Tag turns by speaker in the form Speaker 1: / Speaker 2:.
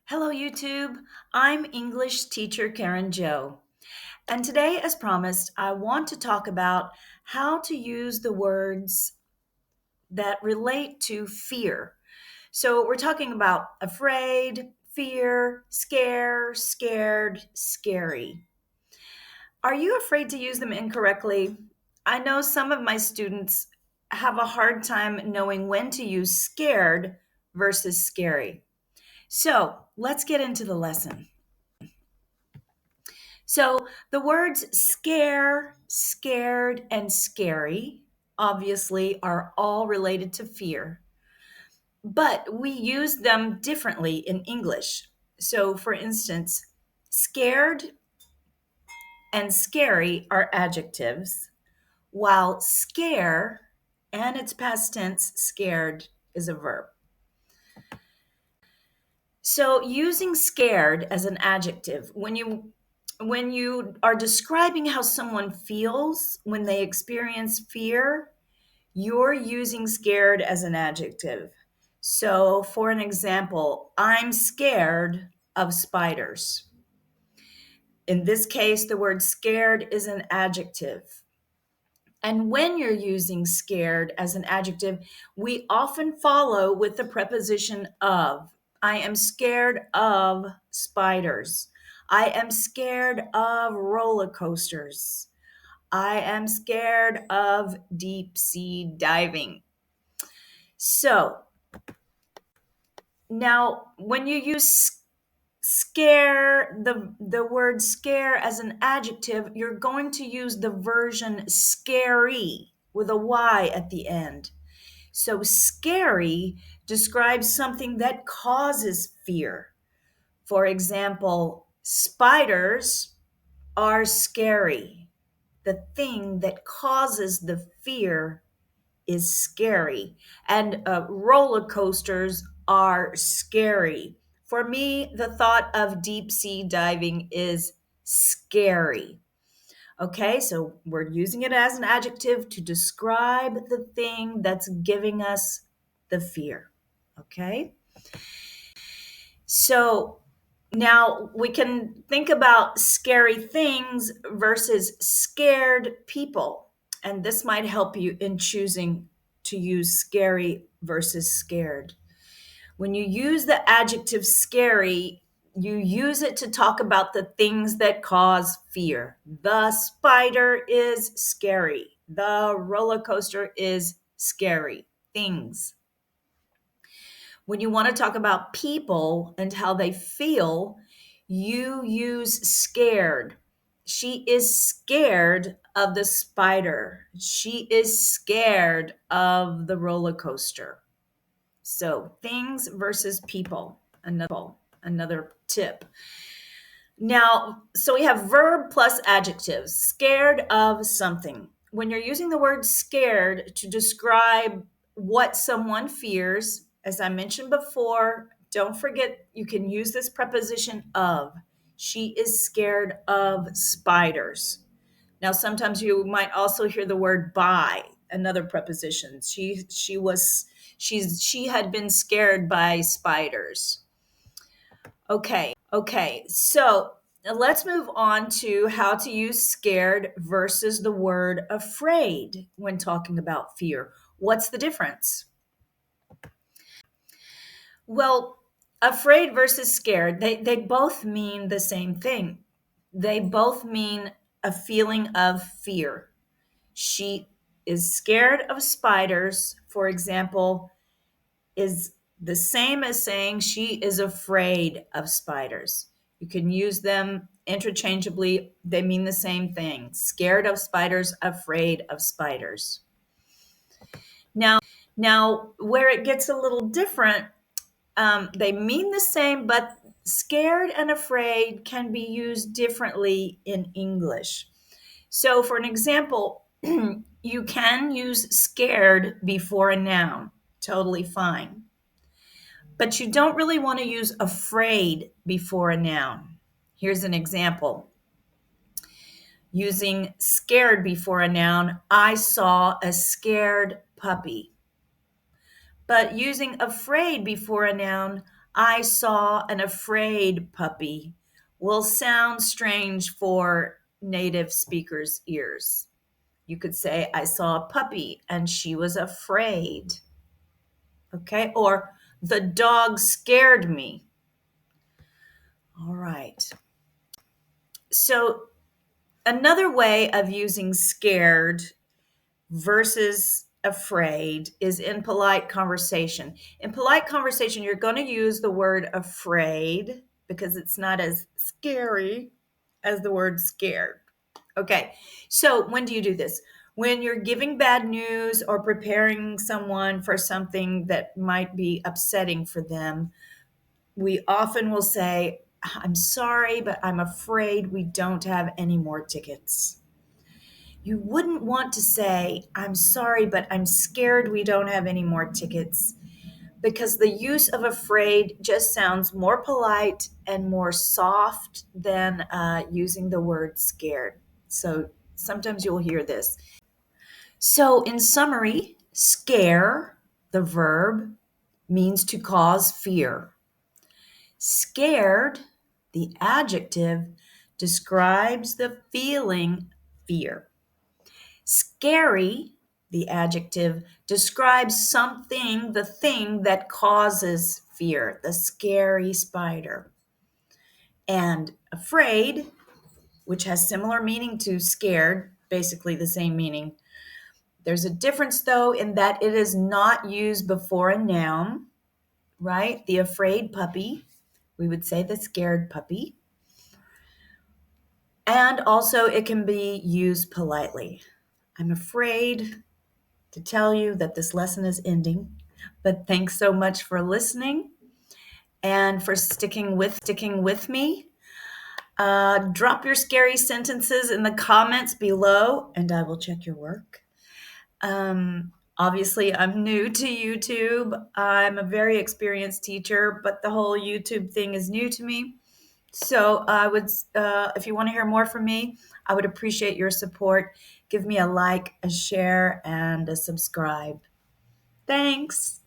Speaker 1: Hello, YouTube. I'm English teacher Karen Joe. And today, as promised, I want to talk about how to use the words that relate to fear. So, we're talking about afraid, fear, scare, scared, scary. Are you afraid to use them incorrectly? I know some of my students have a hard time knowing when to use scared versus scary. So, let's get into the lesson. So the words scare, scared, and scary obviously are all related to fear, but we use them differently in English. So, for instance, scared and scary are adjectives, while scare and its past tense, scared, is a verb. So using scared as an adjective, when you are describing how someone feels when they experience fear, you're using scared as an adjective. So for an example, I'm scared of spiders. In this case, the word scared is an adjective. And when you're using scared as an adjective, we often follow with the preposition of. I am scared of spiders. I am scared of roller coasters. I am scared of deep sea diving. So now, when you use scare, the word scare as an adjective, you're going to use the version scary with a y at the end. So scary describes something that causes fear. For example, spiders are scary. The thing that causes the fear is scary, and roller coasters are scary. For me, the thought of deep sea diving is scary. Okay, so we're using it as an adjective to describe the thing that's giving us the fear. Okay, so now we can think about scary things versus scared people. And this might help you in choosing to use scary versus scared. When you use the adjective scary, you use it to talk about the things that cause fear. The spider is scary. The roller coaster is scary. Things. When you want to talk about people and how they feel, you use scared. She is scared of the spider. She is scared of the roller coaster. So, things versus people. Another tip. Now, so we have verb plus adjectives. Scared of something. When you're using the word scared to describe what someone fears, as I mentioned before, don't forget you can use this preposition of. She is scared of spiders. Now, sometimes you might also hear the word by, another preposition. She had been scared by spiders. Okay. So let's move on to how to use scared versus the word afraid when talking about fear. What's the difference? Well, afraid versus scared, they both mean the same thing. They both mean a feeling of fear. She is scared of spiders, for example, is the same as saying she is afraid of spiders. You can use them interchangeably, they mean the same thing. Scared of spiders, afraid of spiders. Now, where it gets a little different, they mean the same, but scared and afraid can be used differently in English. So, for an example, you can use scared before a noun, totally fine. But you don't really want to use afraid before a noun. Here's an example. Using scared before a noun, I saw a scared puppy. But using afraid before a noun, I saw an afraid puppy will sound strange for native speakers' ears. You could say, I saw a puppy and she was afraid. Okay, or the dog scared me. All right. So, another way of using scared versus afraid is in polite conversation. In polite conversation, you're going to use the word afraid because it's not as scary as the word scared. Okay, so when do you do this? When you're giving bad news or preparing someone for something that might be upsetting for them, we often will say, I'm sorry, but I'm afraid we don't have any more tickets. You wouldn't want to say, I'm sorry, but I'm scared we don't have any more tickets, because the use of afraid just sounds more polite and more soft than using the word scared. So sometimes you'll hear this. So, in summary, scare, the verb, means to cause fear. Scared, the adjective, describes the feeling fear. Scary, the adjective, describes something, the thing that causes fear, the scary spider. And afraid, which has similar meaning to scared, basically the same meaning. There's a difference, though, in that it is not used before a noun, right? The afraid puppy, we would say the scared puppy. And also, it can be used politely. I'm afraid to tell you that this lesson is ending, but thanks so much for listening and for sticking with me. Drop your scary sentences in the comments below, and I will check your work. Obviously, I'm new to YouTube. I'm a very experienced teacher, but the whole YouTube thing is new to me. So I would, if you want to hear more from me, I would appreciate your support. Give me a like, a share, and a subscribe. Thanks.